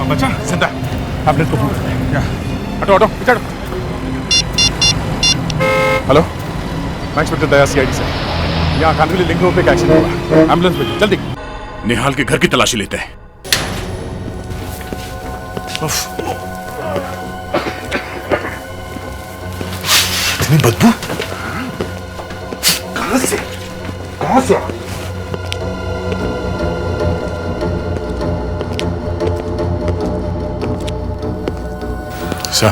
बचा जिंदा टैबलेट को फोन करते हैं क्या? हटो हटो पीछे हटो। हेलो, मैं इंस्पेक्टर दया सीआईडी से। यहाँ खानविली लिंक रोड पे एक एक्सीडेंट हुआ, एम्बुलेंस भेजो जल्दी। निहाल के घर की तलाशी लेते हैं। इतनी बदबू कहां से सर?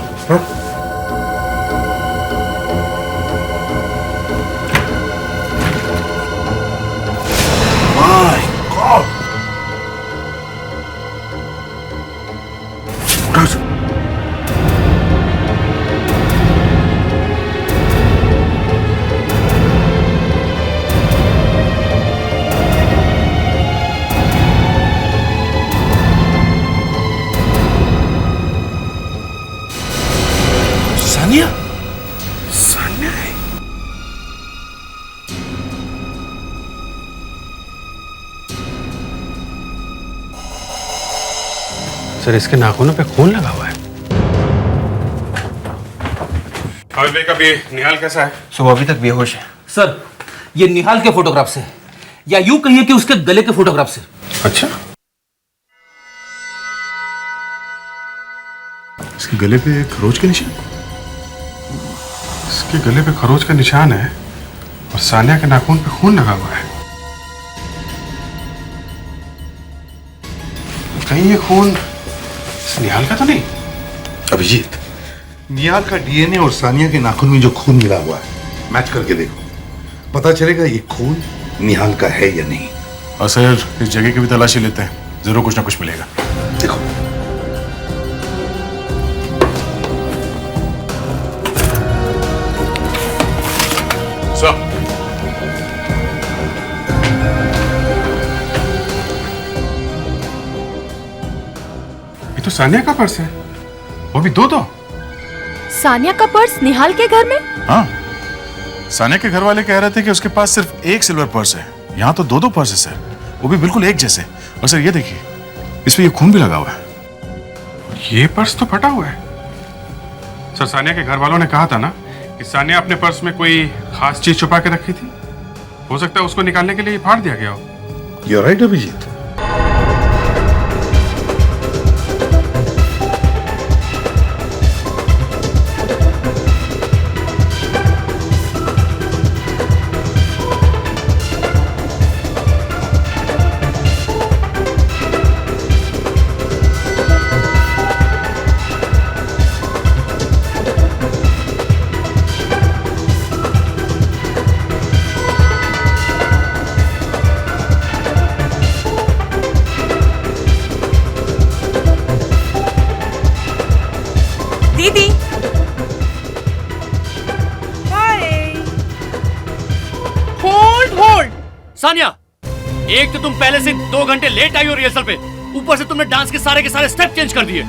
सर इसके नाखूनों पे खून लगा हुआ है। कभी निहाल कैसा है? सुबह अभी तक बेहोश है। सर ये निहाल के फोटोग्राफ से, या यूं कहिए कि उसके गले के फोटोग्राफ से। अच्छा, इसके गले पे खरोच के निशान? इसके गले पे खरोच का निशान है और सानिया के नाखून पे खून लगा हुआ है। कहीं ये खून निहाल का तो नहीं? अभिजीत, निहाल का डीएनए और सानिया के नाखून में जो खून मिला हुआ है मैच करके देखो, पता चलेगा ये खून निहाल का है या नहीं। और सर इस जगह की भी तलाशी लेते हैं, जरूर कुछ ना कुछ मिलेगा। देखो सर, ये तो सानिया का पर्स है, वो भी दो। सानिया का पर्स निहाल के घर में? हाँ, सानिया के घर वाले कह रहे थे कि उसके पास सिर्फ एक सिल्वर पर्स है, यहाँ तो दो पर्स है सर, वो भी बिल्कुल एक जैसे। और सर ये देखिए, इस पे ये खून भी लगा हुआ है। ये पर्स तो फटा हुआ है। सर सानिया के घर वालों ने कहा था ना कि सानिया अपने पर्स में कोई खास चीज छुपा के रखी थी, हो सकता है उसको निकालने के लिए फाड़ दिया गया हो। You are right Abhijeet. दीदी होल्ड सानिया, एक तो तुम पहले से 2 घंटे लेट आई हो रिहर्सल पे, ऊपर से तुमने डांस के सारे स्टेप चेंज कर दिए।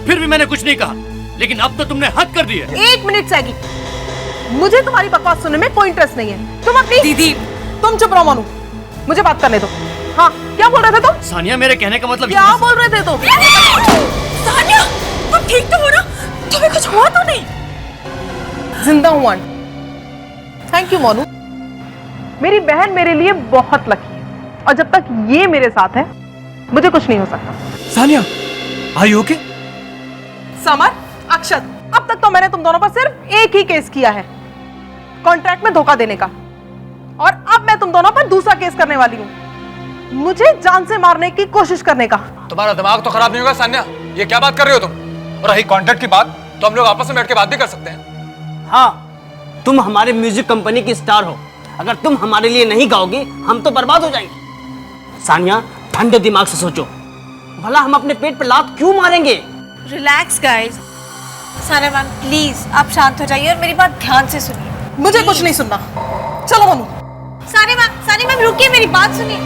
फिर भी मैंने कुछ नहीं कहा, लेकिन अब तो तुमने हद कर दी है। 1 मिनट सैगी, मुझे तुम्हारी बकवास सुनने में कोई इंटरेस्ट नहीं है। तुम अपनी दीदी तुम चुप रहो मानू, मुझे बात करने दो। हाँ, क्या बोल रहे थे तुम? सानिया मेरे कहने का मतलब क्या बोल रहे थे तुम? सानिया तुम ठीक तो हो ना? तुम्हें कुछ हुआ तो नहीं? जिंदा हूं। थैंक यू मोनू, मेरी बहन मेरे लिए बहुत लकी है और जब तक ये मेरे साथ है मुझे कुछ नहीं हो सकता। Sania are you okay? Samar, Akshat, अब तक तो मैंने तुम दोनों पर सिर्फ एक ही केस किया है, कॉन्ट्रैक्ट में धोखा देने का, और अब मैं तुम दोनों पर दूसरा केस करने वाली हूँ, मुझे जान से मारने की कोशिश करने का। तुम्हारा दिमाग तो खराब नहीं होगा सान्या? ये क्या बात कर रहे हो तुम? और रही कॉन्ट्रैक्ट की बात, तो हम लोग आपस में बैठ के बात भी कर सकते हैं। हाँ, तुम हमारे म्यूजिक कंपनी की स्टार हो, अगर तुम हमारे लिए नहीं गाओगी हम तो बर्बाद हो जाएंगे। सानिया ठंडे दिमाग से सोचो, भला हम अपने पेट पे लात क्यों मारेंगे? Relax guys. Sania ma'am please आप शांत हो जाइए और मेरी बात ध्यान से सुनिए। मुझे कुछ नहीं सुनना, चलो मनु। सानिया मैम रुकिए, मेरी बात सुनिए।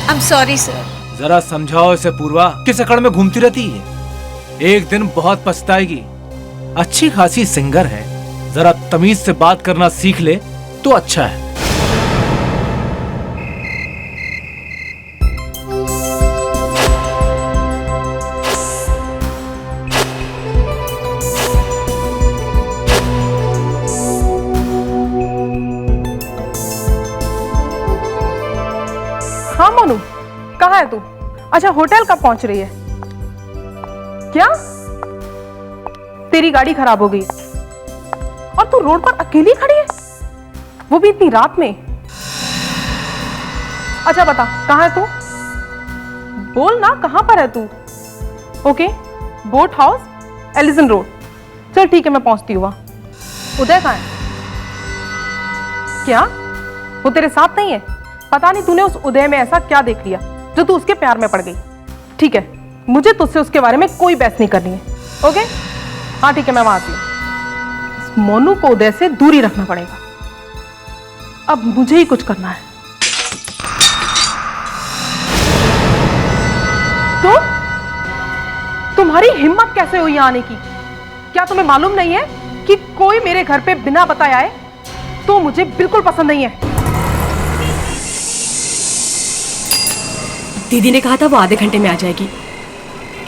I'm sorry sir। जरा समझाओ इसे पूर्वा, किस अकड़ में घूमती रहती है? एक दिन बहुत पछताएगी। अच्छी खासी सिंगर है, जरा तमीज से बात करना सीख ले तो अच्छा है। अच्छा, होटल कब पहुंच रही है? क्या तेरी गाड़ी खराब हो गई और तू रोड पर अकेली खड़ी है, वो भी इतनी रात में? अच्छा बता, कहाँ है तू? बोल ना, कहाँ पर है तू? Okay, boat house, Allison road. चल ठीक है, मैं पहुंचती हूँ वहां। उदय कहाँ है? क्या वो तेरे साथ नहीं है? पता नहीं तूने उस उदय में ऐसा क्या देख लिया जो तू उसके प्यार में पड़ गई। ठीक है, मुझे तुझसे उसके बारे में कोई बहस नहीं करनी है। ओके, हाँ ठीक है, मैं वहां आती हूँ। इस मोनू को उदय से दूरी रखना पड़ेगा। अब मुझे ही कुछ करना है। तो तुम्हारी हिम्मत कैसे हुई यहाँ आने की? क्या तुम्हें मालूम नहीं है कि कोई मेरे घर पे बिना बताए आए तो मुझे बिल्कुल पसंद नहीं है। दीदी ने कहा था वो आधे घंटे में आ जाएगी।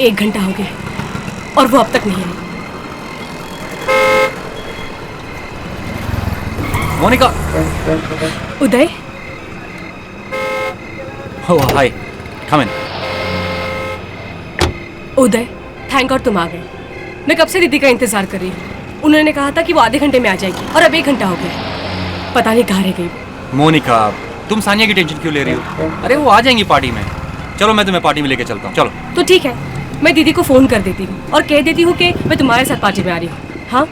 1 घंटा हो गया और वो अब तक नहीं आई। मोनिका। उदय। ओह हाय, कम इन। उदय, थैंक गॉड तुम आ गए। मैं कब से दीदी का इंतजार कर रही हूँ। उन्होंने कहा था कि वो आधे घंटे में आ जाएगी और अब 1 घंटा हो गया। पता नहीं कहाँ रह गई। मोनिका, तुम सानिया की टेंशन क्यों ले रही हो? अरे वो आ जाएंगी पार्टी में। चलो मैं तुम्हें पार्टी में लेके चलता हूँ, चलो। तो ठीक है, मैं दीदी को फोन कर देती हूँ और कह देती हूँ कि मैं तुम्हारे साथ पार्टी में आ रही हूँ। हाँ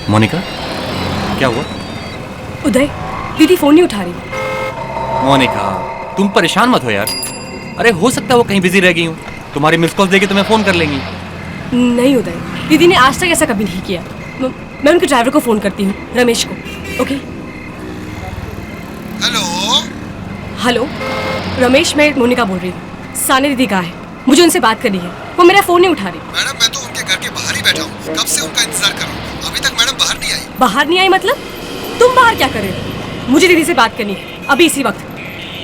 मोनिका, क्या हुआ? उदय, दीदी फोन नहीं उठा रही। मोनिका, तुम परेशान मत हो यार। अरे हो सकता है वो कहीं बिजी रह गई हूँ। तुम्हारी मिस कॉल देके तुम्हें फोन कर लेंगी। नहीं उदय, दीदी ने आज तक ऐसा कभी नहीं किया। मैं उनके ड्राइवर को फोन करती हूँ, रमेश को। ओके। हेलो रमेश, मैं मोनिका बोल रही हूँ। सानिया दीदी कहाँ है? मुझे उनसे बात करनी है। वो मेरा फोन नहीं उठा रही। मैडम, मैं तो उनके घर के बाहर ही बैठा हूँ। कब से उनका इंतजार कर रहा हूँ, अभी तक मैडम बाहर नहीं आई। बाहर नहीं आई मतलब? तुम बाहर क्या कर रहे हो? मुझे दीदी से बात करनी है अभी इसी वक्त।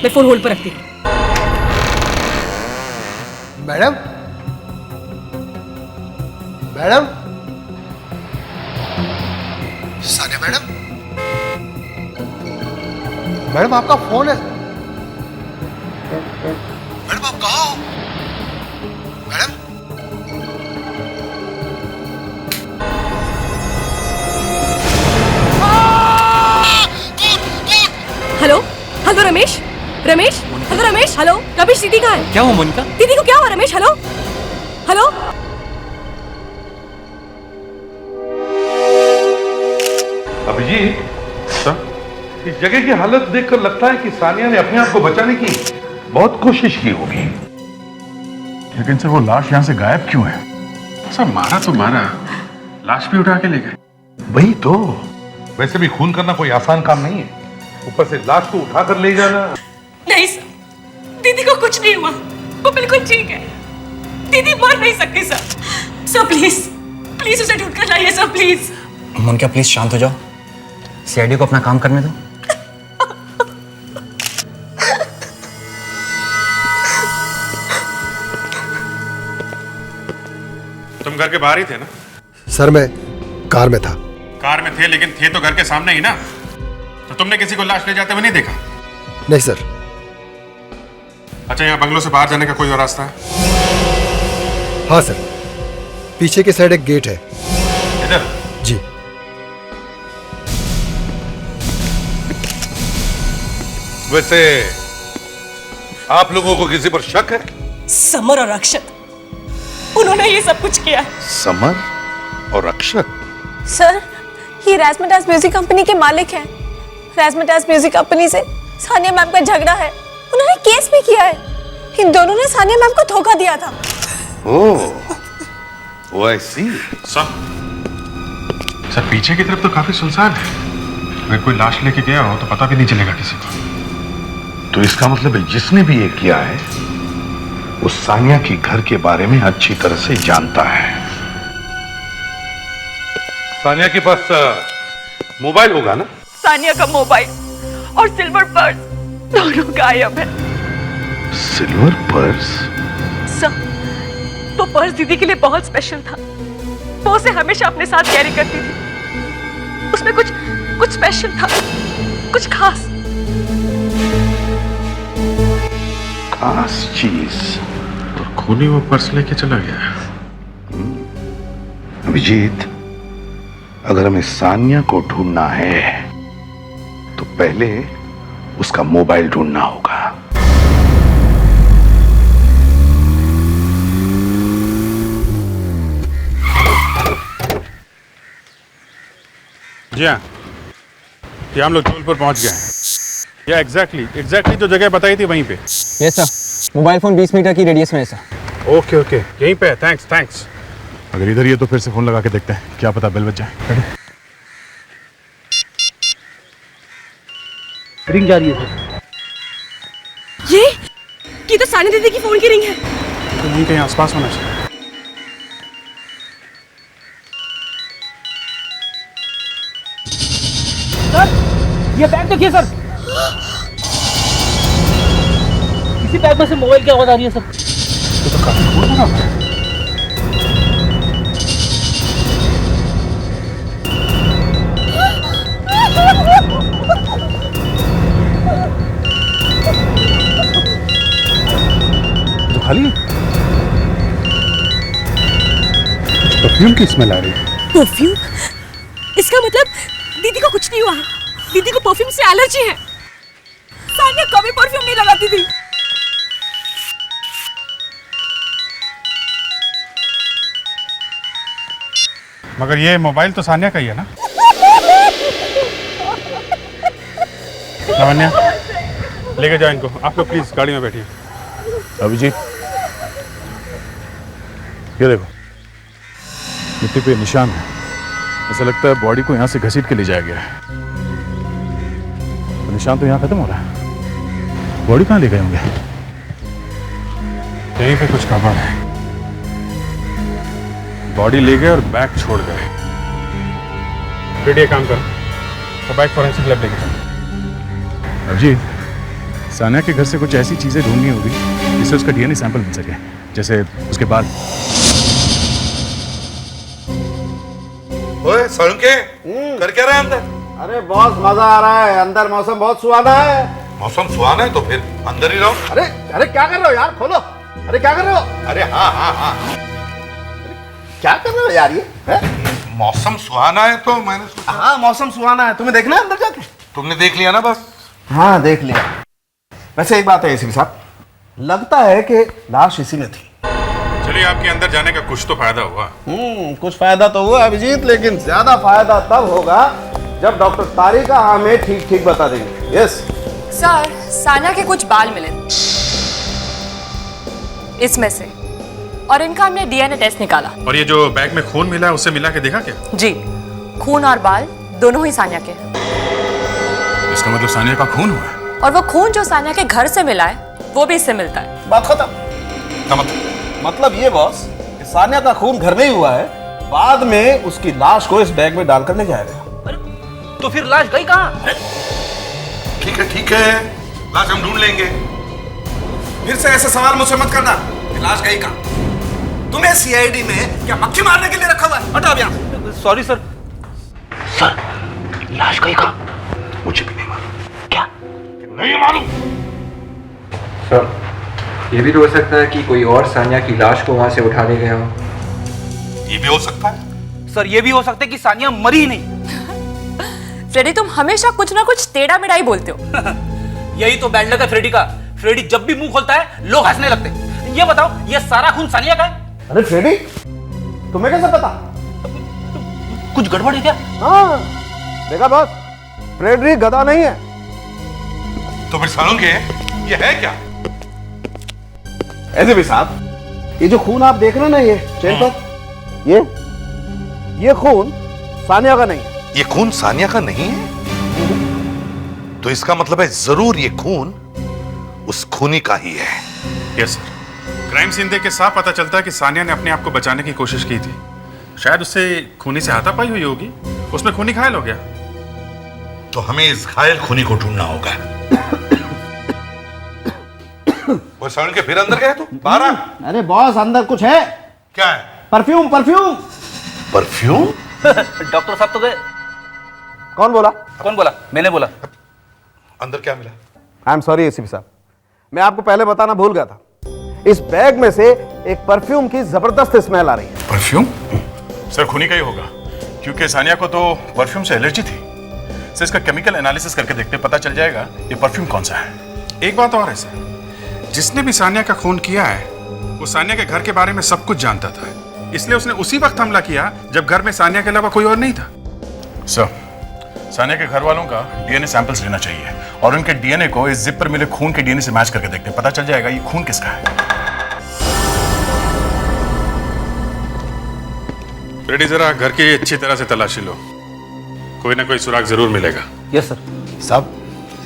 मैं फोन होल्ड पर रखती हूँ। Madam, madam, Sania madam, madam आपका फोन है। मैडम आप कहाँ हो? Madam, hello hello Ramesh, Ramesh, hello Ramesh, hello Ramesh, दीदी कहाँ है? क्या हुआ मोनिका? दीदी को क्या हुआ Ramesh? Hello hello. Abhijeet sir, इस जगह की हालत देखकर लगता है कि सानिया ने अपने आप को बचाने की बहुत कोशिश की होगी। लेकिन सर वो लाश यहाँ से गायब क्यों है? सर मारा तो मारा, लाश भी उठा के ले गए। वही तो। वैसे भी खून करना कोई आसान काम नहीं है, ऊपर से लाश को उठा कर ले जाना। नहीं सर, दीदी को कुछ नहीं हुआ, वो बिल्कुल ठीक है। दीदी मर नहीं सकती सर। सर प्लीज प्लीज उसे ढूंढ कर लाइए सर, प्लीज। मोनिका प्लीज शांत हो जाओ, सीआईडी को अपना काम करने दो। तुम घर के बाहर ही थे ना? सर मैं कार में था। कार में थे, लेकिन थे तो घर के सामने ही ना। तो तुमने किसी को लाश ले जाते हुए नहीं देखा? नहीं सर। अच्छा, यहाँ बंगलों से बाहर जाने का कोई और रास्ता है? हाँ सर, पीछे की साइड एक गेट है। इधर? जी। वैसे आप लोगों को किसी पर शक है? समर और अक्षत, उन्होंने ये सब कुछ किया। समर और अक्षत? सर, ये राजमटास म्यूजिक कंपनी के मालिक हैं। राजमटास म्यूजिक कंपनी से सानिया मैम का झगड़ा है, उन्होंने केस भी किया है। इन दोनों ने सानिया मैम को धोखा दिया था। ओह, आई सी। सर पीछे की तरफ तो काफी सुनसान है। अगर कोई लाश लेके गया हो तो पता भी नहीं चलेगा किसी को। तो इसका मतलब है जिसने भी ये किया है वो सानिया के घर के बारे में अच्छी तरह से जानता है। सानिया के पास मोबाइल होगा ना? सानिया का मोबाइल और सिल्वर पर्स दोनों गायब है। Silver purse? सर, तो पर्स दीदी के लिए बहुत स्पेशल था। वो उसे हमेशा अपने साथ कैरी करती थी। उसमें कुछ कुछ स्पेशल था, कुछ खास। खास चीज? और खूनी वो पर्स लेके चला गया। अभिजीत, अगर हमें सानिया को ढूंढना है तो पहले उसका मोबाइल ढूंढना होगा। जी हाँ, ये हम लोग जबलपुर पहुंच गए हैं। या एग्जैक्टली जो जगह बताई थी वहीं पे। Yes sir, mobile phone 20 metre की रेडियस में है सर। ओके यहीं पे। थैंक्स। अगर इधर ही है तो फिर से फोन लगा के देखते हैं, क्या पता बेल बज जाए। रिंग जा रही है सर। ये तो सानी दीदी की फोन की रिंग है। तो यहीं कहीं आसपास होना चाहिए। सर, ये बैग देखिए सर। इसी बैग में से मोबाइल की आवाज आ रही है सर। तो काफी खून लगा हुआ है। तो खाली है। परफ्यूम की स्मेल आ रही है। परफ्यूम? इसका मतलब दीदी को कुछ नहीं हुआ। दीदी को परफ्यूम से एलर्जी है। सानिया कभी परफ्यूम नहीं लगाती थी। मगर ये मोबाइल तो सानिया का ही है ना? लावण्या, लेके जाओ इनको। आप लोग प्लीज गाड़ी में बैठिए। अभिजीत, ये देखो, मिट्टी पे निशान है। ऐसा लगता है बॉडी को यहाँ से घसीट के ले जाया गया है। तो निशान तो यहाँ खत्म हो रहा है। बॉडी कहाँ ले गए होंगे? यहीं पे कुछ गड़बड़ है। बॉडी ले गए और बैग छोड़ गए। फिर ये काम करो तो बैग फॉरेंसिक लैब लेके चलो। अभिजीत, सानिया के घर से कुछ ऐसी चीजें ढूंढनी होगी जिससे उसका डीएनए सैंपल मिल सके, जैसे उसके बाल। ओए सड़के, कर क्या रहा है अंदर? अरे बॉस, मजा आ रहा है। अंदर मौसम बहुत सुहाना है। मौसम सुहाना है तो फिर अंदर ही रहो। अरे क्या कर रहे हो यार? खोलो। अरे क्या कर रहे हो? अरे हाँ। क्या कर रहे हो यार ये? मौसम सुहाना है तो मैंने सोचा। हाँ, मौसम सुहाना है। तुम्हें देखना है अंदर जाके? तुमने देख लिया ना बस? हाँ, देख लिया। वैसे एक बात है एसीपी साहब, लगता है कि लाश इसी में थी। चलिए, आपके अंदर जाने का कुछ तो फायदा हुआ। कुछ फायदा तो हुआ अभिजीत, लेकिन ज्यादा फायदा तब होगा जब डॉक्टर तारिका हमें ठीक बता देंगे। यस सर, सानिया के कुछ बाल मिले इसमें से, और इनका हमने डीएनए टेस्ट निकाला। और ये जो बैग में खून मिला है उससे मिला के देखा क्या? जी, खून और बाल दोनों ही सानिया के हैं। इसका मतलब सानिया का खून हुआ है। और वो खून जो सानिया के घर से मिला है वो भी इससे मिलता है। बात खत्म। मतलब ये बॉस, सानिया का खून घर में ही हुआ है, बाद में उसकी लाश को इस बैग में डालकर ले जाया गया। तो फिर लाश गई कहाँ? ठीक है, लाश हम ढूंढ लेंगे। फिर से ऐसे सवाल मुझसे मत करना कि लाश गई कहाँ। तुम्हें सीआईडी में क्या मक्खी मारने के लिए रखा हुआ है? हटाओ यहाँ। Sorry sir. सर, लाश गई कहाँ? मुझे भी नहीं मालूम। क्या नहीं मालूम? सर, ये भी तो हो सकता है कि कोई और सानिया की लाश को वहां से उठा ले गया हो। ये भी हो सकता है। सर, ये भी हो सकता है कि सानिया मरी ही नहीं। फ्रेडी, तुम हमेशा कुछ ना कुछ टेढ़ा मेढ़ा बोलते हो। यही तो बैड लक है फ्रेडी का। फ्रेडी जब भी मुंह खोलता है लोग हंसने लगते हैं। ये बताओ, ये सारा खून सानिया का है? अरे फ्रेडी, तुम्हें कैसे पता? कुछ गड़बड़ है क्या? हाँ, देखा बॉस, फ्रेडी गधा नहीं है। तो फिर सालोंगे ये है क्या? ऐसे भी साहब, ये जो खून आप देख रहे हैं ना, ये चेन पर, ये खून सानिया का नहीं है। ये खून सानिया का नहीं है? तो इसका मतलब है जरूर ये खून उस खूनी का ही है। यस सर, क्राइम सीन देख के साफ पता चलता है कि सानिया ने अपने आप को बचाने की कोशिश की थी। शायद उससे खूनी से हाथापाई हुई होगी, उसमें खूनी घायल हो गया। तो हमें इस घायल खूनी को ढूंढना होगा। वो सड़न के फिर अंदर गए तो बाहर आ। अरे बॉस, अंदर कुछ है। क्या है? परफ्यूम। परफ्यूम? डॉक्टर साहब तो गए। कौन बोला? कौन बोला? मैंने बोला। अंदर क्या मिला? आई एम सॉरी एसीपी साहब, मैं आपको पहले बताना भूल गया था। इस बैग में से एक परफ्यूम की जबरदस्त स्मेल आ रही है। परफ्यूम? सर खूनी का ही होगा, क्योंकि सानिया को तो परफ्यूम से एलर्जी थी। सर इसका केमिकल एनालिसिस करके देखते, पता चल जाएगा ये परफ्यूम कौन सा है। एक बात और है सर, जिसने भी सानिया का खून किया है वो सानिया के घर के बारे में सब कुछ जानता था, इसलिए उसने उसी वक्त हमला किया जब घर में सानिया के अलावा कोई और नहीं था। सर सानिया के घर वालों का डीएनए सैंपल्स लेना चाहिए और उनके डीएनए को इस जिप पर मिले खून के डीएनए से मैच करके देखते, पता चल जाएगा ये खून किसका है। रेडी, जरा घर की अच्छी तरह से तलाशी लो, कोई ना कोई सुराग जरूर मिलेगा। Yes sir. साहब,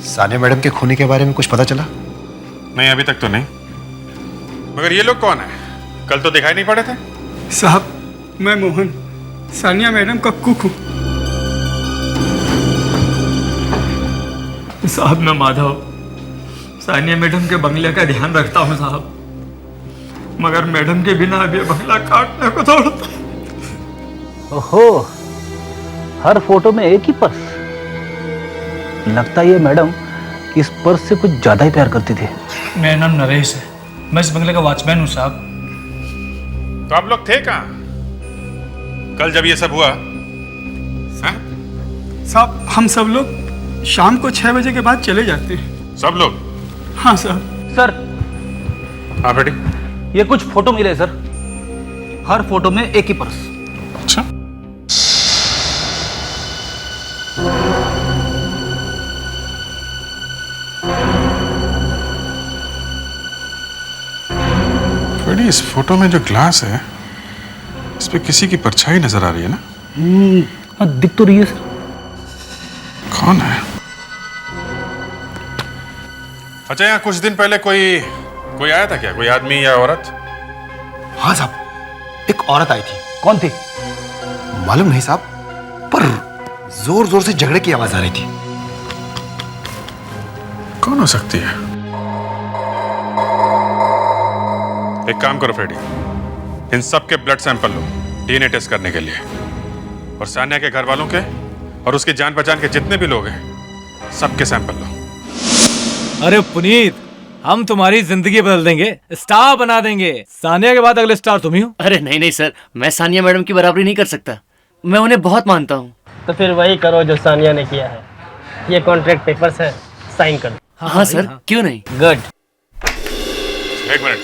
सानिया मैडम के खूनी के बारे में कुछ पता चला? नहीं, अभी तक तो नहीं। मगर ये लोग कौन है? कल तो दिखाई नहीं पड़े थे। साहब, मैं मोहन, सानिया मैडम का कुक हूँ। साहब, मैं माधव, सानिया मैडम के बंगले का ध्यान रखता हूँ साहब, मगर मैडम के बिना अब ये बंगला काटने को दौड़ता। ओहो, हर फोटो में एक ही पर्स। लगता है ये मैडम इस पर्स से कुछ ज्यादा ही प्यार करती थी। मेरा नाम नरेश है, मैं इस बंगले का वॉचमैन हूँ साहब। तो आप लोग थे कहाँ कल जब ये सब हुआ? साहब, हम सब लोग शाम को 6 बजे के बाद चले जाते हैं। सब लोग? हाँ साहब। सर, हाँ बेटी, ये कुछ फोटो मिले सर, हर फोटो में एक ही पर्स। अच्छा, बेटी इस फोटो में जो ग्लास है इस पे किसी की परछाई नजर आ रही है ना? हाँ, दिख तो रही है सर। कौन है? अच्छा, यहाँ कुछ दिन पहले कोई आया था क्या? कोई आदमी या औरत? हाँ साहब, एक औरत आई थी। कौन थी? मालूम नहीं साहब, पर जोर जोर से झगड़े की आवाज आ रही थी। कौन हो सकती है? एक काम करो फ्रेडी, इन सब के ब्लड सैंपल लो डीएनए टेस्ट करने के लिए, और सानिया के घर वालों के और उसके जान पहचान के जितने भी लोग हैं सबके सैंपल लो। अरे पुनीत, हम तुम्हारी जिंदगी बदल देंगे, स्टार बना देंगे। सानिया के बाद अगले स्टार तुम ही हो। अरे नहीं नहीं सर, मैं सानिया मैडम की बराबरी नहीं कर सकता, मैं उन्हें बहुत मानता हूँ। तो फिर वही करो जो सानिया ने किया है। ये कॉन्ट्रैक्ट पेपर्स है, साइन कर दो। हाँ सर, क्यों नहीं। गुड। एक मिनट,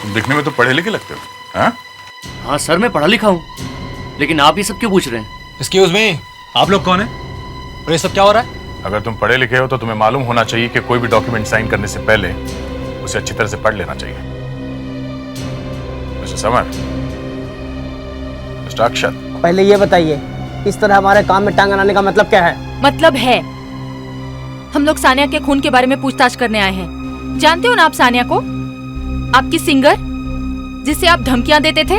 तुम दिखने में तो पढ़े लिखे लगते हो। हाँ? हाँ सर, मैं पढ़ा लिखा हूँ, लेकिन आप ये सब क्यों पूछ रहे हैं? एक्सक्यूज मी, आप लोग कौन हैं? और ये सब क्या हो रहा है? अगर तुम पढ़े लिखे हो तो तुम्हें मालूम होना चाहिए कि कोई भी डॉक्यूमेंट साइन करने से पहले उसे अच्छी तरह से पढ़ लेना चाहिए। मिस्टर समर, मिस्टर अक्षत, पहले ये बताइए, इस तरह हमारे काम में टांग अड़ाने का मतलब क्या है? मतलब है, हम लोग सानिया के खून के बारे में पूछताछ करने आए हैं। जानते हो ना आप सानिया को, आपकी सिंगर जिसे आप धमकियां देते थे?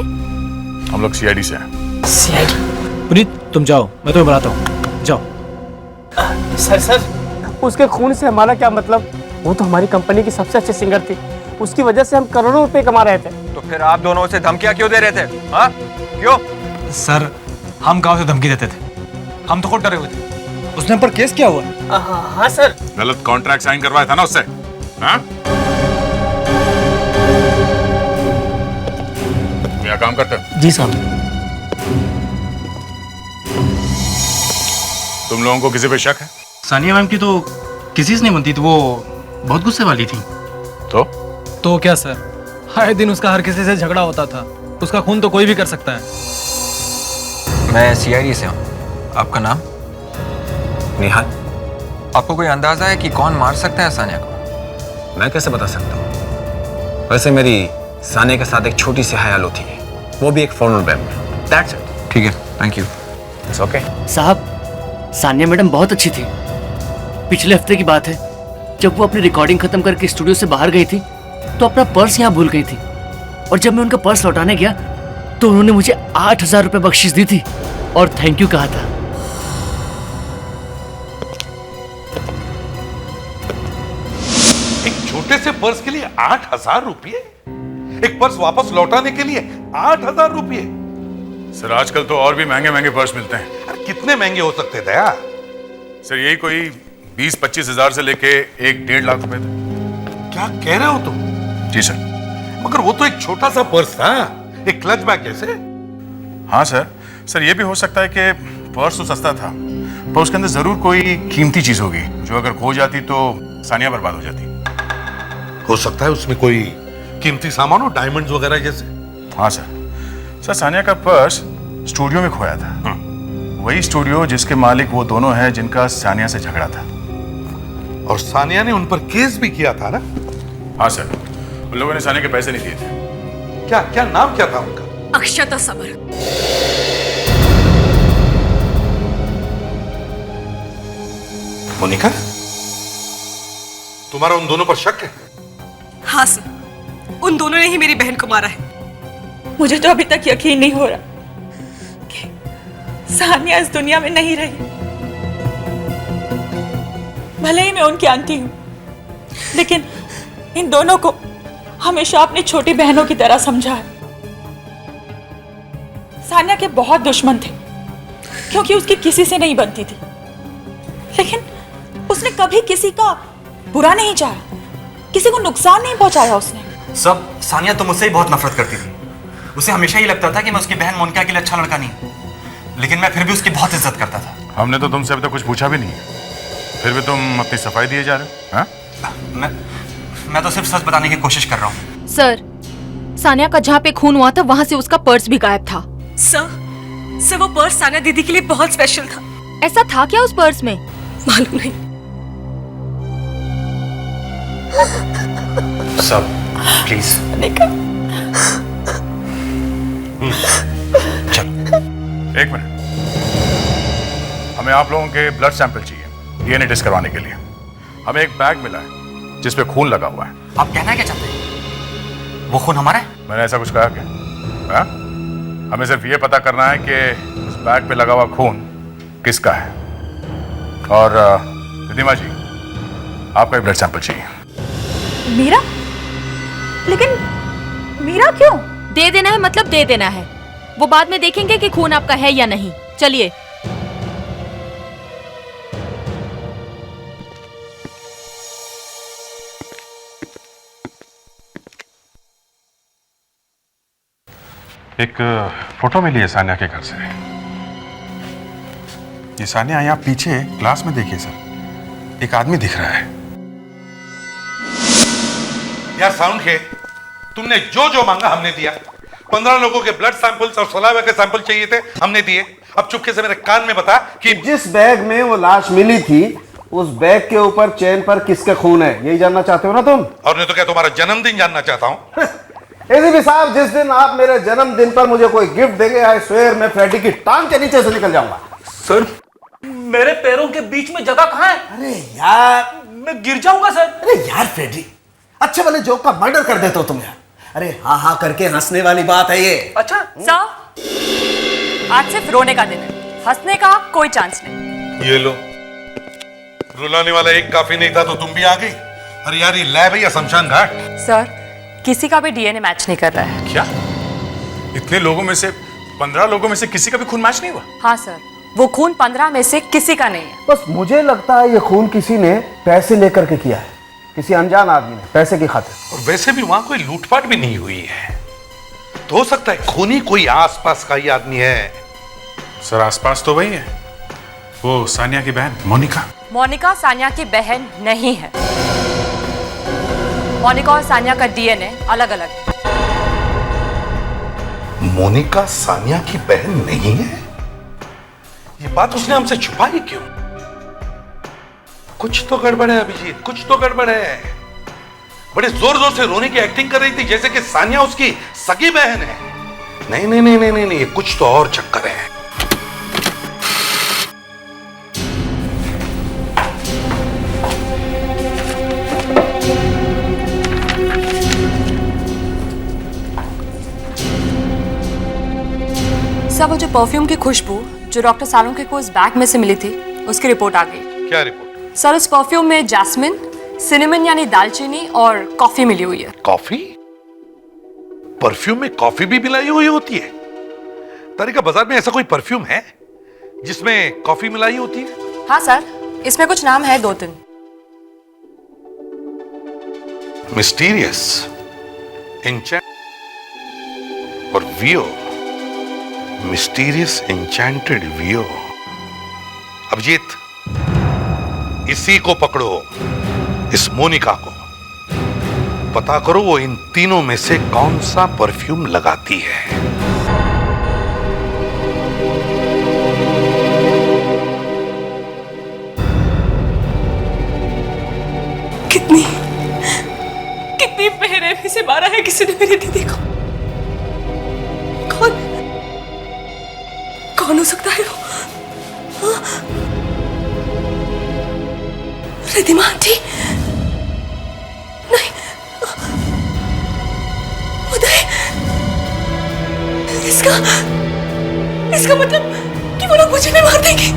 हम लोग सीआईडी से हैं। सीआईडी? पुनीत तुम जाओ, मैं तुम्हें बुलाता हूँ, जाओ। सर, उसके खून से हमारा क्या मतलब? वो तो हमारी कंपनी की सबसे अच्छी सिंगर थी, उसकी वजह से हम करोड़ों रुपए कमा रहे थे। तो फिर आप दोनों उसे धमकियां क्यों दे रहे थे? हाँ, क्यों? सर, हम गांव से धमकी देते थे, हम तो खुद डरे हुए थे। उसने पर केस किया हुआ है। हाँ सर। गलत कॉन्ट्रैक्ट साइन करवाया था ना उससे? हाँ? क्या काम करते हो? जी साहब। तुम लोगों को किसी पे शक है? सानिया मैम की तो किसी से नहीं बनती थी, वो बहुत गुस्से वाली थी। तो क्या सर, हर दिन उसका हर किसी से झगड़ा होता था, उसका खून तो कोई भी कर सकता है। मैं सीआईडी से हूँ। आपका नाम? निहाल। आपको कोई अंदाजा है कि कौन मार सकता है सानिया को? मैं कैसे बता सकता हूँ? वैसे मेरी सानिया के साथ एक छोटी सी हयाल होती है, वो भी एक फॉर्मल बैग में। That's it. ठीक है, थैंक यू। It's okay. साहब, सानिया मैडम बहुत अच्छी थी। पिछले हफ्ते की बात है, जब वो अपनी रिकॉर्डिंग खत्म करके स्टूडियो से बाहर गई थी तो अपना पर्स यहाँ भूल गई थी, और जब मैं उनका पर्स लौटाने गया तो उन्होंने मुझे 8,000 रुपए बख्शीश दी थी और थैंक यू कहा था। एक छोटे से पर्स के लिए 8,000 रुपये? एक पर्स वापस लौटाने के लिए 8,000 रुपये? सर आजकल तो और भी महंगे महंगे पर्स मिलते हैं। अरे कितने महंगे हो सकते दया? सर यही कोई 20-25 हजार से लेके 1-1.5 लाख रुपए थे। क्या कह रहे हो तुम? जी सर। मगर वो तो एक छोटा सा पर्स था, एक क्लच बैग जैसे। हाँ सर ये भी हो सकता है कि पर्स तो सस्ता था पर उसके अंदर जरूर कोई कीमती चीज होगी जो अगर खो जाती तो सानिया बर्बाद हो जाती। हो सकता है उसमें कोई कीमती सामान हो, डायमंड्स वगैरह जैसे। हाँ सर सानिया का पर्स स्टूडियो में खोया था। वही स्टूडियो जिसके मालिक वो दोनों हैं जिनका सानिया से झगड़ा था। और सानिया ने उन पर केस भी किया था ना? हाँ सर, उन लोगों ने सानिया के पैसे नहीं दिए थे। क्या नाम क्या था उनका? अक्षता समर। मोनिका, तुम्हारा उन दोनों पर शक है? हाँ सर, उन दोनों ने ही मेरी बहन को मारा है। मुझे तो अभी तक यकीन नहीं हो रहा कि सानिया इस दुनिया में नहीं रही। भले ही मैं उनकी आंटी हूं, लेकिन इन दोनों को हमेशा अपनी छोटी बहनों की तरह समझा है। सानिया के बहुत दुश्मन थे क्योंकि उसकी किसी से नहीं बनती थी, लेकिन उसने कभी किसी का बुरा नहीं चाहा, किसी को नुकसान नहीं पहुंचाया उसने। सब सानिया तो मुझसे ही बहुत नफरत करती थी। उसे हमेशा ही लगता था कि मैं उसकी बहन मोनिका के लिए अच्छा लड़का नहीं, लेकिन मैं फिर भी उसकी बहुत इज्जत करता था। हमने तो तुमसे अभी तक कुछ पूछा भी नहीं है, फिर भी तुम अपनी सफाई दिए जा रहे हो। हाँ? मैं तो सिर्फ सच बताने की कोशिश कर रहा हूँ। सर, सानिया का जहाँ पे खून हुआ था वहाँ से उसका पर्स भी गायब था। सर वो पर्स सानिया दीदी के लिए बहुत स्पेशल था। ऐसा था क्या उस पर्स में? मालूम नहीं। सब प्लीज एक मिनट, हमें आप लोगों के ब्लड सैंपल चाहिए डीएनए टेस्ट करवाने के लिए। हमें एक बैग मिला है जिसपे खून लगा हुआ है। आप कहना क्या चाहते हैं? वो खून हमारा है? मैंने ऐसा कुछ कहा क्या? हाँ? हमें सिर्फ ये पता करना है कि उस बैग पे लगा हुआ खून किसका है। और रिधिमा जी, आपका एक ब्लड सैंपल चाहिए। मीरा? लेकिन मीरा क्यों? दे देना है मतलब दे देना है। वो बाद में देखेंगे कि खून आपका है या नहीं। चलिए। एक फोटो मिली है सानिया के घर से। ये सानिया यहाँ पीछे क्लास में देखिए सर, एक आदमी दिख रहा है। यार साउंड है, तुमने जो मांगा हमने दिया। 15 लोगों के ब्लड सैंपल्स और सलाइवा के सैंपल चाहिए थे, हमने दिए। अब चुपके से मेरे कान में बता कि जिस बैग में वो लाश मिली थी उस बैग के ऊपर चेन पर किसका खून है, यही जानना चाहते हो ना तुम? और नहीं तो क्या तुम्हारा जन्मदिन जानना चाहता हूं? एसीपी साहब, जिस दिन आप मेरे जन्मदिन पर मुझे कोई गिफ्ट देंगे, आई स्वेयर मैं फ्रेडी की टांग के नीचे से निकल जाऊंगा। सर, मेरे पैरों के बीच में जगह कहां है? अरे यार, मैं गिर जाऊंगा सर। अरे यार फ्रेडी, अच्छे वाले जोक का मर्डर कर देते हो तुम यार। अरे हाँ करके हंसने वाली बात है ये। अच्छा सर, आज सिर्फ रोने का दिन है, हंसने का कोई चांस नहीं। ये लो, रुलाने वाला एक काफी नहीं था तो तुम भी आ गई। अरे यार, ये लैब है या शमशान घाट? सर, किसी का भी डीएनए मैच नहीं कर रहा है। क्या? इतने लोगों में से 15 लोगों में से किसी का भी खून मैच नहीं हुआ? हाँ सर, वो खून 15 में से किसी का नहीं है। बस मुझे लगता है ये खून किसी ने पैसे लेकर के किया है, किसी अनजान आदमी ने, पैसे की खातिर। और वैसे भी वहां कोई लूटपाट भी नहीं हुई है, तो हो सकता है खूनी कोई आसपास का ही आदमी है। सर आसपास तो वही है, वो सानिया की बहन मोनिका। मोनिका सानिया की बहन नहीं है। मोनिका और सानिया का डीएनए अलग अलग है। मोनिका सानिया की बहन नहीं है? ये बात उसने हमसे छुपाई क्यों? कुछ तो गड़बड़ है अभिजीत, कुछ तो गड़बड़ है। बड़े जोर जोर से रोने की एक्टिंग कर रही थी जैसे कि सानिया उसकी सगी बहन है। नहीं नहीं नहीं नहीं नहीं, कुछ तो और चक्कर है। सर, वो जो परफ्यूम की खुशबू जो डॉक्टर सालुंखे को इस बैग में से मिली थी, उसकी रिपोर्ट आ गई। क्या रिपोर्ट? सर, इस परफ्यूम में जैस्मिन, सिनेमन यानी दालचीनी और कॉफी मिली हुई है। कॉफी? परफ्यूम में कॉफी भी मिलाई हुई होती है? तारिका, बाजार में ऐसा कोई परफ्यूम है जिसमें कॉफी मिलाई होती है? हाँ सर, इसमें कुछ नाम है 2-3। मिस्टीरियस, एन्चेंट और वियो। मिस्टीरियस एन्चेंटेड वियो। अभिजीत, इसी को पकड़ो, इस मोनिका को। पता करो वो इन तीनों में से कौन सा परफ्यूम लगाती है। कितनी बेरहमी से मारा है किसी ने मेरी दीदी को। कौन हो सकता है वो? रिधिमा आंटी? नहीं, उदय। इसका मतलब कि वो लोग मुझे भी मार देंगे।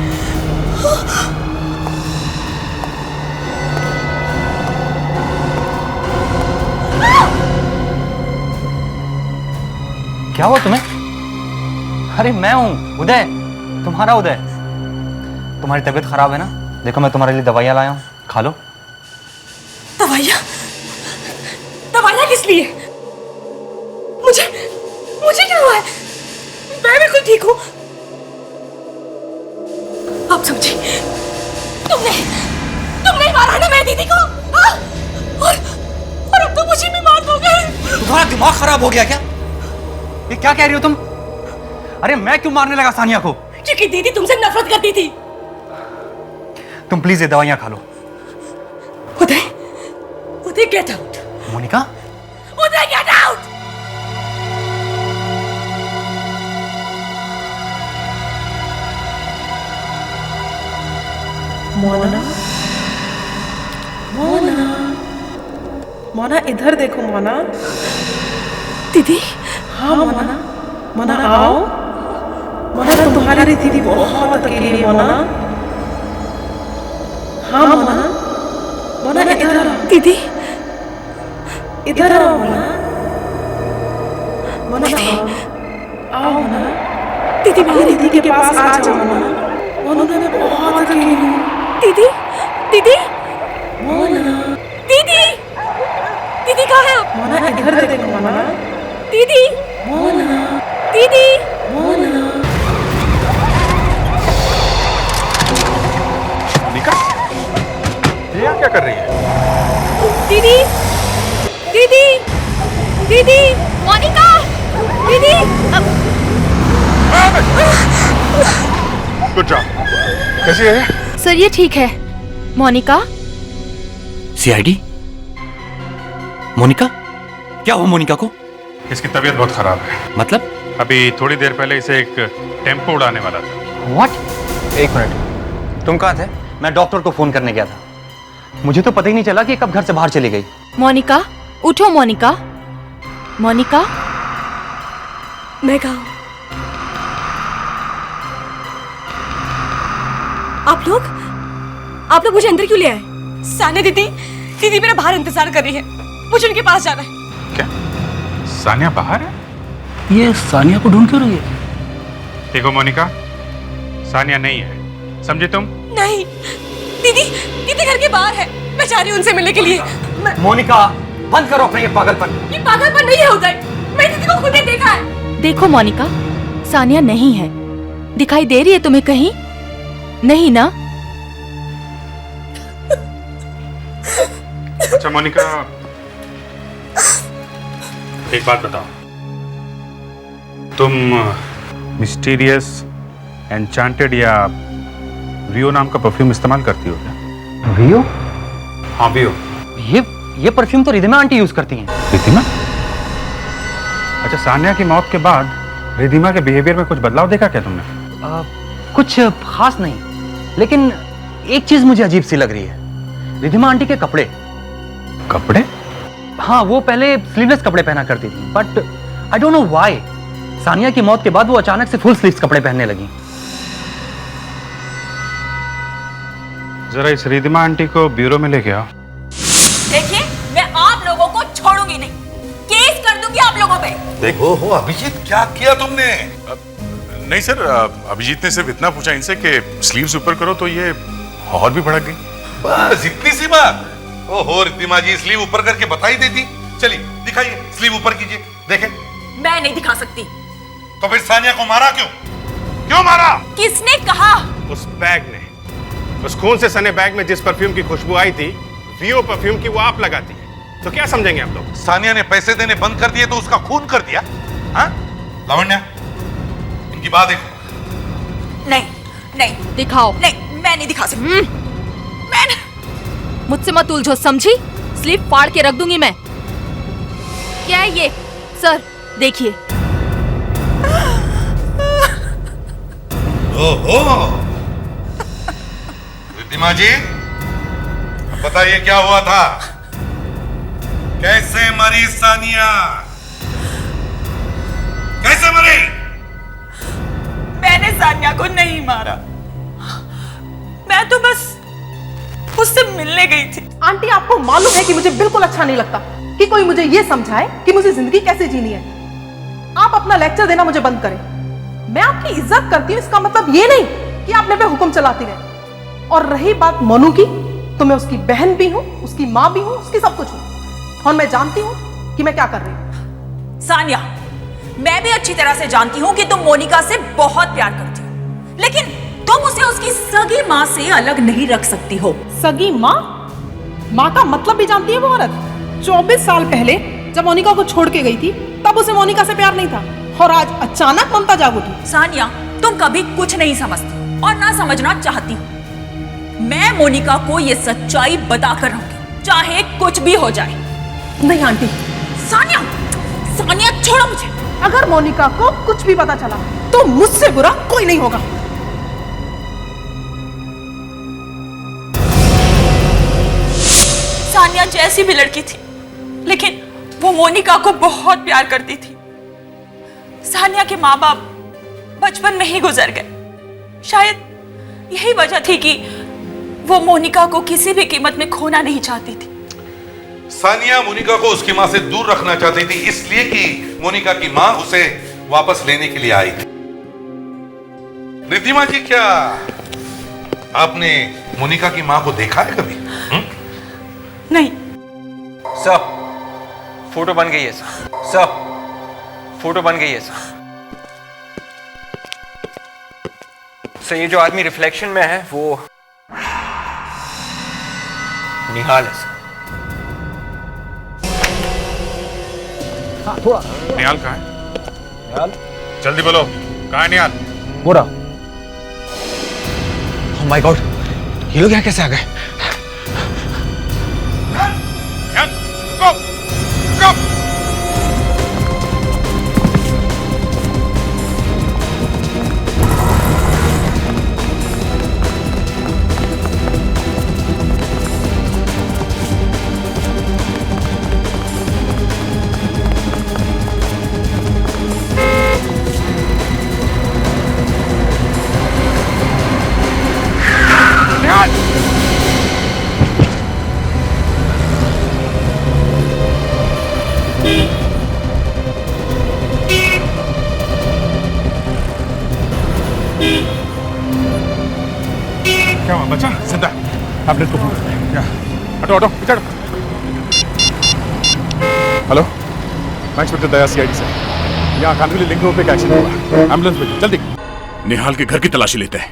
क्या हुआ तुम्हें? अरे मैं हूं उदय, तुम्हारा उदय। तुम्हारी तबीयत खराब है ना? देखो मैं तुम्हारे लिए दवाइयां लाया हूं, खा लो। दवाइयां? दवाइयां किस लिए? मुझे क्या हुआ है? मैं बिल्कुल ठीक हूं। आप समझी? तुमने मारा ना मेरी दीदी को, हाँ? और अब तो मुझे भी मार दोगे। तुम्हारा दिमाग खराब हो गया क्या? ये क्या कह रही हो तुम? अरे मैं क्यों मारने लगा सानिया को? क्योंकि दीदी तुमसे नफरत करती थी। तुम प्लीज ये दवाइयां खा लो। उदय गेट आउट। मोनिका? उदय गेट आउट। मोना इधर देखो मोना। दीदी? हाँ मोना आओ। मोना तुम्हारी दीदी बहुत अकेली है मोना। हाँ मोना इधर आओ। दीदी? इधर आओ मोना आओ मोना। दीदी मेरी दीदी के पास आ जाओ मोना मैं बहुत अकेली हूँ। दीदी? दीदी कहाँ है? मोना इधर देखो मोना। दीदी? मोनिका, ये यहाँ क्या कर रही है? दीदी मोनिका, दीदी। Good job. कैसी है? सर ये ठीक है। मोनिका? सीआईडी? मोनिका? क्या हुआ मोनिका को? इसकी तबीयत बहुत खराब है। मतलब? अभी थोड़ी देर पहले इसे एक टेम्पो उड़ाने वाला था। व्हाट? एक मिनट, तुम कहाँ थे? मैं डॉक्टर को फोन करने गया था। मुझे तो पता ही नहीं चला कि कब घर से बाहर चली गई। मोनिका उठो। मोनिका? मैं कहा हूं? आप लोग मुझे अंदर क्यों ले आए? सानिया दीदी मेरा बाहर इंतजार कर रही है। मुझे उनके पास जाना है। क्या सानिया बाहर है? ये सानिया को ढूंढ क्यों रही है? देखो मोनिका, सानिया नहीं है, समझी तुम? नहीं, दीदी घर के बाहर है। मैं जा रही हूँ उनसे मिलने के लिए। मोनिका बंद करो अपना ये पागलपन। ये पागलपन नहीं है उदय, मैं दीदी को खुद ही देखा है। देखो मोनिका, सानिया नहीं है। दिखाई दे रही है तुम्हें कहीं? नहीं ना? अच्छा मोनिका, एक बात बताओ, तुम मिस्टीरियस, एन्चेंटेड या वियो नाम का परफ्यूम इस्तेमाल करती हो क्या? वियो? हाँ वियो। ये परफ्यूम तो रिधिमा आंटी यूज करती हैं। रिधिमा? अच्छा, सानिया की मौत के बाद रिधिमा के बिहेवियर में कुछ बदलाव देखा क्या तुमने? कुछ खास नहीं, लेकिन एक चीज मुझे अजीब सी लग रही है। रिधिमा आंटी के कपड़े। कपड़े? हाँ, वो पहले स्लीवलेस कपड़े पहना करती थी, but I don't know why Sania की मौत के बाद वो अचानक से फुल स्लीव्स कपड़े पहनने लगी। जरा इस रिधिमा आंटी को ब्यूरो में लेके आओ। देखिए, मैं आप लोगों को छोड़ूंगी नहीं, केस कर दूंगी आप लोगों पे। देखो हो अभिजीत, क्या किया तुमने? नहीं सर, अभिजीत ने सिर्फ इतना पूछा इनसे कि स्लीव्स ऊपर करो तो ये और भी भड़क गई। बस इतनी सी बात। ओहो रिद्धिमा जी, स्लीव ऊपर करके बता ही देती। चलिए दिखाइए, स्लीव ऊपर कीजिए, देखें। मैं नहीं दिखा सकती। तो फिर सानिया को मारा क्यों? क्यों मारा? किसने कहा? उस बैग ने, उस खून से सने बैग में जिस परफ्यूम की खुशबू आई थी, वीओ परफ्यूम की, वो आप लगाती है। तो क्या समझेंगे आप लोग? सानिया ने पैसे देने बंद कर दिए तो उसका खून कर दिया? हाँ? लावण्या, इनकी बात देखो। नहीं नहीं दिखाओ। नहीं, मैं नहीं दिखा सकती। मैं मुझसे मत उलझो, समझी? स्लीव फाड़ के रख दूंगी मैं। क्या है ये? सर देखिए। ओहो रिद्धिमा जी, बताइए क्या हुआ था? कैसे मरी सानिया? कैसे मरी? मैंने सानिया को नहीं मारा। मैं तो बस उससे मिलने गई थी। आंटी, आपको मालूम है कि मुझे बिल्कुल अच्छा नहीं लगता कि कोई मुझे ये समझाए कि मुझे जिंदगी कैसे जीनी है। आप अपना लेक्चर देना मुझे बंद करें। मैं आपकी इज्जत करती हूँ, इसका मतलब ये नहीं कि आप मेरे पे हुक्म चलाती रहे। और रही बात मोनू की, तो मैं उसकी बहन भी हूँ, उसकी माँ भी हूँ, उसकी सब कुछ हूँ। और मैं जानती हूँ कि मैं क्या कर रही हूँ। सानिया, मैं भी अच्छी तरह से जानती हूँ कि तुम मोनिका से बहुत प्यार करती हो, लेकिन तुम उसे उसकी सगी माँ से अलग नहीं रख सकती हो। सगी माँ? माँ का मतलब भी जानती है वो औरत। 24 साल पहले जब मोनिका को छोड़ के गई थी, तब उसे मोनिका से प्यार नहीं था, और आज अचानक ममता जाग उठी। सानिया, तुम कभी कुछ नहीं समझती और ना समझना चाहती हो। मैं मोनिका को ये सच्चाई बताकर रहूंगी, चाहे कुछ भी हो जाए। नहीं आंटी। सानिया, सानिया छोड़ो मुझे। अगर मोनिका को कुछ भी पता चला तो मुझसे बुरा कोई नहीं होगा। सानिया जैसी भी लड़की थी, लेकिन वो मोनिका को बहुत प्यार करती थी। सानिया के माँ बाप बचपन में ही गुजर गए। शायद यही वजह थी कि वो मोनिका को किसी भी कीमत में खोना नहीं चाहती थी। सानिया मोनिका को उसकी माँ से दूर रखना चाहती थी, इसलिए कि मोनिका की माँ उसे वापस लेने के लिए आई थी। रिद्धिमा जी, क्या आपने मोनिका की माँ को देखा है कभी? नहीं। सर, फोटो बन गई है सर। सर, फोटो बन गई है सर। सर, ये जो आदमी रिफ्लेक्शन में है वो निहाल है सर। हाँ, थोड़ा। निहाल कहाँ है? निहाल? जल्दी बोलो, कहाँ है निहाल? बोरा। ओह माय गॉड, ये लोग यहाँ कैसे आ गए? क्या हुआ बच्चा? जिंदा? एम्बुलेंस को फोन कर। क्या? हटो हटो, पीछे हटो। हेलो, मैं इंस्पेक्टर दया सीआईडी से। यहाँ कानविली लिंक रोड पे एक एक्सीडेंट हुआ। एम्बुलेंस भेजो जल्दी। निहाल के घर की तलाशी लेते हैं।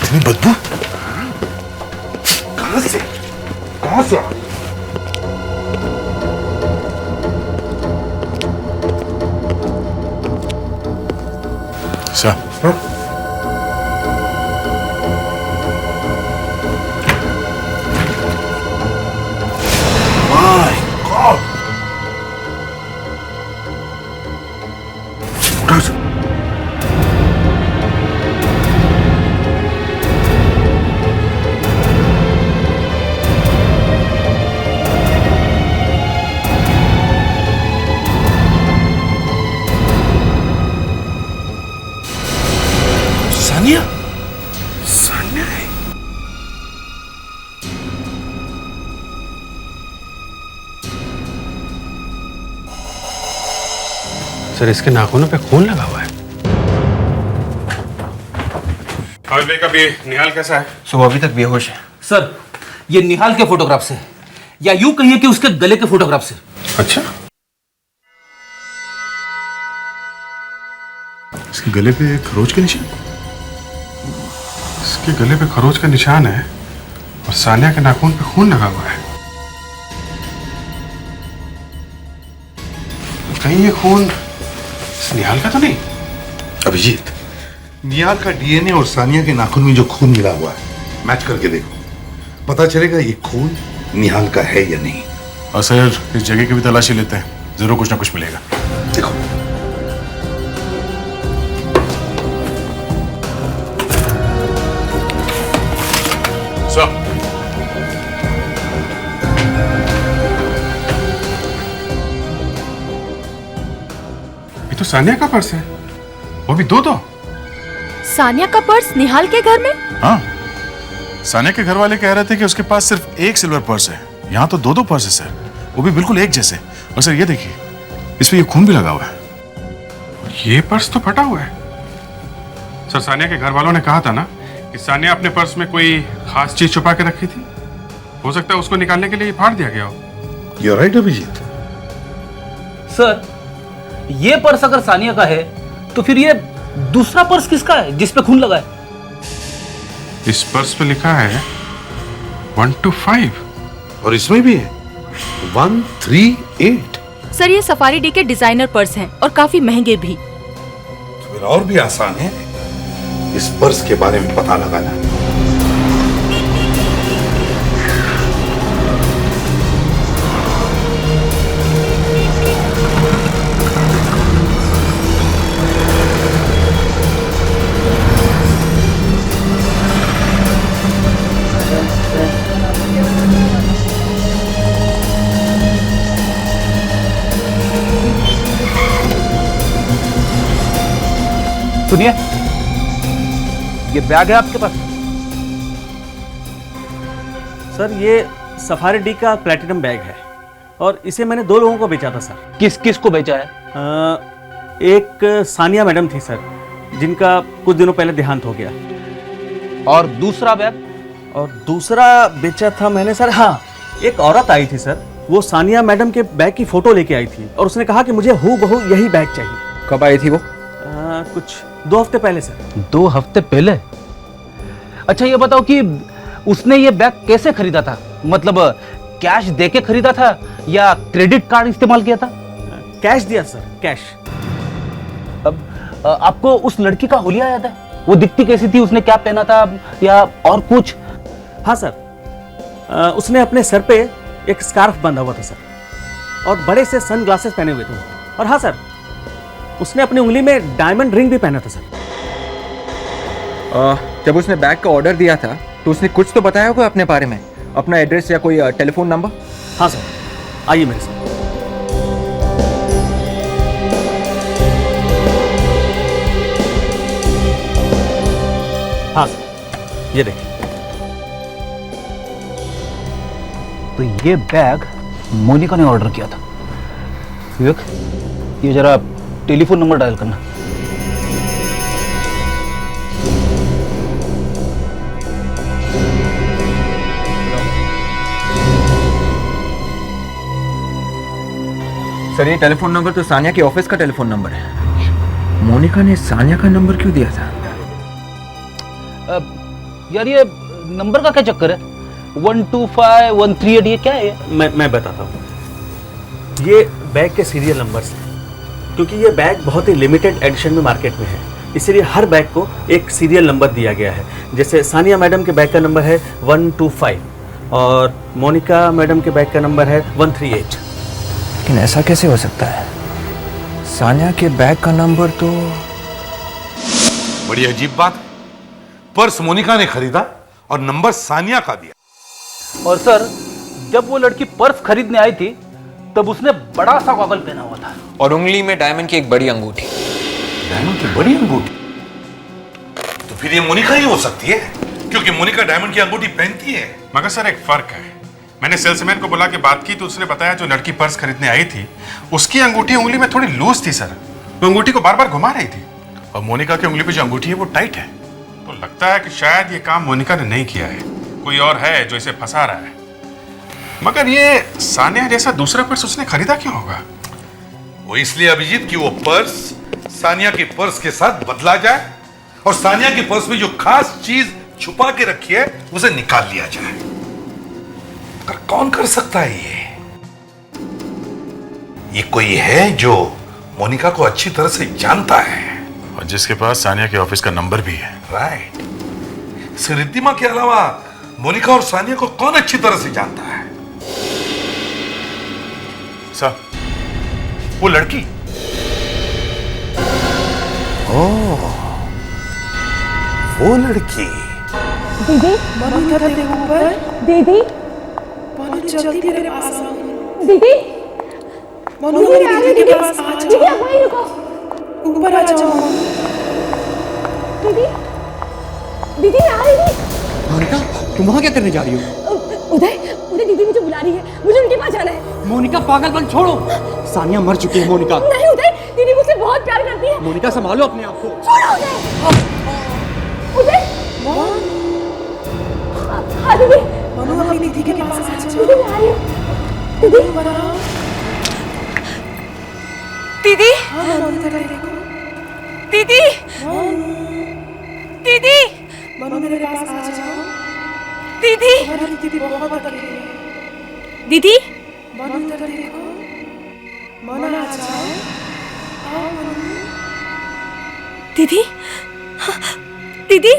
इतनी बदबू कहां से? कहां से? Sir, my God! Sania? Sania है। सर इसके नाखूनों पे खून लगा हुआ है। और भाई कभी निहाल कैसा है? सो अभी तक बेहोश है। सर ये निहाल के फोटोग्राफ से, या यूं कहिए कि उसके गले के फोटोग्राफ से। अच्छा, इसके गले पे खरोच के निशान, इसके गले पे खरोच का निशान है और सानिया के नाखून पे खून लगा हुआ है। कहीं ये खून इस निहाल का तो नहीं? अभिजीत, निहाल का डीएनए और सानिया के नाखून में जो खून मिला हुआ है मैच करके देखो, पता चलेगा ये खून निहाल का है या नहीं। और सर इस जगह की भी तलाशी लेते हैं, जरूर कुछ ना कुछ मिलेगा। देखो सर, ये तो सानिया का पर्स है, वो भी दो। सानिया का पर्स निहाल के घर में? हाँ, सानिया के घर वाले कह रहे थे कि उसके पास सिर्फ एक सिल्वर पर्स है, यहाँ तो दो पर्स है सर, वो भी बिल्कुल एक जैसे। और सर ये देखिए, इस पे ये खून भी लगा हुआ है। ये पर्स तो फटा हुआ है। सर सानिया के घर वालों ने कहा था ना कि सानिया अपने पर्स में कोई खास चीज छुपा के रखी थी, हो सकता है उसको निकालने के लिए फाड़ दिया गया हो। You're right, Abhijeet. सर ये पर्स अगर सानिया का है तो फिर ये दूसरा पर्स किसका है जिस पे खून लगा है? इस पर्स पे लिखा है 125 और इसमें भी है 138। सर ये सफारी डी के डिजाइनर पर्स हैं और काफी महंगे भी। फिर और भी आसान है इस पर्स के बारे में पता लगाना। सुनिए, ये बैग है आपके पास? सर ये सफारी डी का प्लेटिनम बैग है और इसे मैंने 2 लोगों को बेचा था सर। किस किस को बेचा है? एक सानिया मैडम थी सर, जिनका कुछ दिनों पहले देहांत हो गया। और दूसरा बैग? और दूसरा बेचा था मैंने सर, हाँ, एक औरत आई थी सर, वो सानिया मैडम के बैग की फोटो लेके आई थी और उसने कहा कि मुझे हूबहू यही बैग चाहिए। कब आई थी वो? कुछ 2 हफ्ते पहले सर। 2 हफ्ते पहले? अच्छा ये बताओ कि उसने ये बैग कैसे खरीदा था? मतलब कैश देके खरीदा था या क्रेडिट कार्ड इस्तेमाल किया था? कैश दिया सर, कैश। अब आपको उस लड़की का हुलिया याद है? वो दिखती कैसी थी, उसने क्या पहना था या और कुछ? हाँ सर, उसने अपने सर पे एक स्कार्फ बांधा हुआ था सर और बड़े से सन ग्लासेस पहने हुए थे। और हाँ सर, उसने अपनी उंगली में डायमंड रिंग भी पहना था सर। जब उसने बैग का ऑर्डर दिया था तो उसने कुछ तो बताया होगा अपने बारे में, अपना एड्रेस या कोई टेलीफोन नंबर? हाँ सर, आइए मेरे साथ। हाँ सर, ये देखिए। तो ये बैग मोनिका ने ऑर्डर किया था। विवेक, ये जरा टेलीफोन नंबर डायल करना। सर ये टेलीफोन नंबर तो सानिया के ऑफिस का टेलीफोन नंबर है। मोनिका ने सानिया का नंबर क्यों दिया था? यार ये नंबर का क्या चक्कर है? 125 138 ये क्या है? मैं बताता हूँ। ये बैग के सीरियल नंबर्स हैं, क्योंकि ये बैग बहुत ही लिमिटेड एडिशन में मार्केट में है, इसलिए हर बैग को एक सीरियल नंबर दिया गया है। जैसे सानिया मैडम के बैग का नंबर है 125 और मोनिका मैडम के बैग का नंबर है 138। लेकिन ऐसा कैसे हो सकता है? सानिया के बैग का नंबर तो... बड़ी अजीब बात है, पर्स मोनिका ने खरीदा और नंबर सानिया का दिया। और सर जब वो लड़की पर्स खरीदने आई थी तब उसने बड़ा सा गॉगल पहना हुआ था और उंगली में डायमंड की एक बड़ी अंगूठी। डायमंड की बड़ी अंगूठी? तो फिर ये मोनिका ही हो सकती है, क्योंकि मोनिका डायमंड की अंगूठी पहनती है। मगर सर एक फर्क है, मैंने सेल्समैन को बुला के बात की तो उसने बताया जो लड़की पर्स खरीदने आई थी उसकी अंगूठी उंगली में थोड़ी लूज थी सर, वो अंगूठी को बार बार घुमा रही थी और मोनिका की उंगली पे जो अंगूठी है वो टाइट है। तो लगता है कि शायद ये काम मोनिका ने नहीं किया है, कोई और है जो इसे फंसा रहा है। मगर ये सानिया जैसा दूसरा पर्स उसने खरीदा क्यों होगा? वो इसलिए अभिजीत कि वो पर्स सानिया के पर्स के साथ बदला जाए और सानिया के पर्स में जो खास चीज छुपा के रखी है उसे निकाल लिया जाए। मगर कौन कर सकता है ये कोई है जो मोनिका को अच्छी तरह से जानता है और जिसके पास सानिया के ऑफिस का नंबर भी है। राइट। रिद्धिमा के अलावा मोनिका और सानिया को कौन अच्छी तरह से जानता है? सर, वो लड़की। ओह, वो लड़की। दीदी, इधर देखो ऊपर। दीदी, जल्दी मेरे पास आओ। दीदी, दीदी के पास आ जाओ। दीदी आप वहीं रुको। ऊपर आ जाओ। दीदी, दीदी मैं आ रही हूँ। मोनिका, तुम वहाँ क्या करने जा रही हो? उदय, दीदी मुझे बुला रही है, मुझे उनके पास जाना है। मोनिका पागलपन छोड़ो, सानिया मर चुकी है। मोनिका नहीं उदय, दीदी मुझसे बहुत प्यार करती है। मोनिका संभालो अपने आप को। छोड़ो उदय। हाँ दीदी, अपनी दीदी के पास आ जाओ। दीदी मैं आ रही हूँ। दीदी, दीदी, दीदी, दीदी, मेरे पास आ जाओ। दीदी, दीदी बहुत अकेली है। दीदी, इधर देखो। मना आ जाओ। दीदी, दीदी,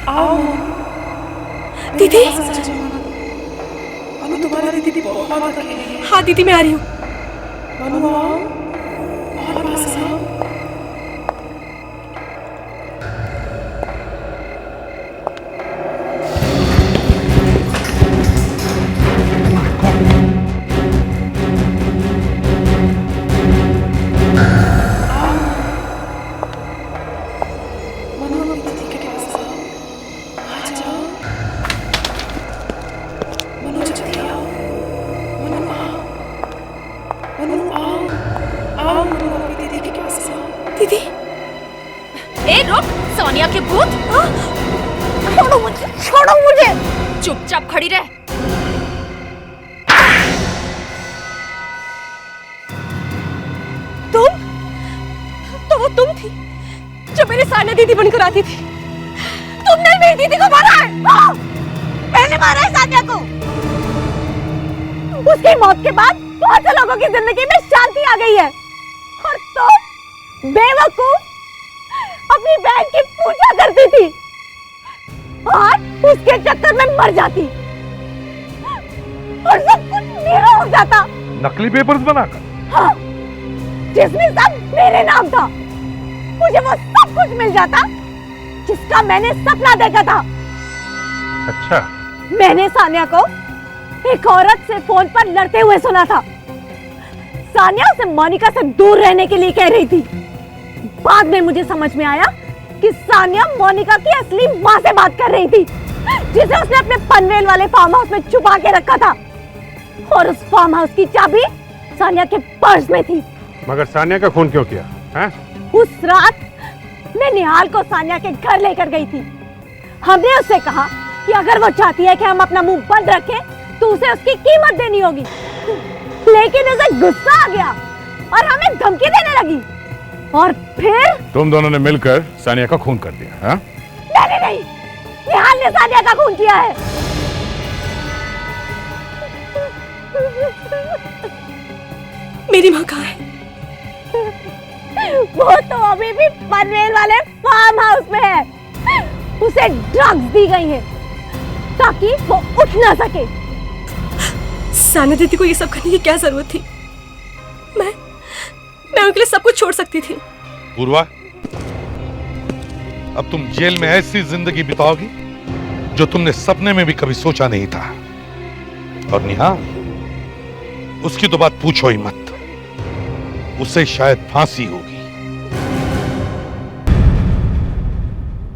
आओ। दीदी, तुम्हारी दीदी बहुत अकेली है। हाँ दीदी मैं आ रही हूँ। मनु आओ और पास आओ। दीदी, ए रुक, सोनिया के भूत। छोड़ो मुझे, छोड़ो मुझे। चुपचाप खड़ी रह। तुम? तो वो तुम थी जो मेरी सानिया दीदी बनकर आती थी। तुमने मेरी दीदी को मारा है। मैंने मारा है सानिया को। उसकी मौत के बाद बहुत से लोगों की जिंदगी में शांति आ गई है और तुम बेवकूफ अपनी बहन की पूजा करती थी और उसके चक्कर में मर जाती और सब कुछ मेरा हो जाता। नकली पेपर्स बनाकर? हाँ, जिसमें सब मेरे नाम था। मुझे वो सब कुछ मिल जाता जिसका मैंने सपना देखा था। अच्छा, मैंने सानिया को एक औरत से फोन पर लड़ते हुए सुना था। सानिया उसे मोनिका से दूर रहने के लिए कह रही थी। बाद में मुझे समझ में आया कि सानिया मोनिका की असली माँ से बात कर रही थी, जिसे उसने अपने पनवेल वाले फार्म हाउस में छुपा के रखा था और उस फार्म हाउस की चाबी सानिया के पर्स में थी। मगर सानिया का खून क्यों किया है? उस रात मैं निहाल को सानिया के घर लेकर गई थी। हमने उससे कहा कि अगर वो चाहती है कि हम अपना मुंह बंद रखें तो उसे उसकी कीमत देनी होगी, लेकिन उसे गुस्सा आ गया और हमें धमकी देने लगी और फिर तुम दोनों ने मिलकर सानिया का खून कर दिया है? मैंने नहीं, निहाल ने सानिया का खून किया है। मेरी माँ कहाँ है? वो तो अभी भी पनवेल वाले फार्म हाउस में है। उसे ड्रग्स दी गई हैं ताकि वो उठ ना सके। सानिया दीदी को ये सब करने की क्या जरूरत थी? मैं उनके लिए सब कुछ छोड़ सकती थी। पूर्वा, अब तुम जेल में ऐसी जिंदगी बिताओगी जो तुमने सपने में भी कभी सोचा नहीं था। और निहाल, उसकी तो बात पूछो ही मत। उसे शायद फांसी होगी।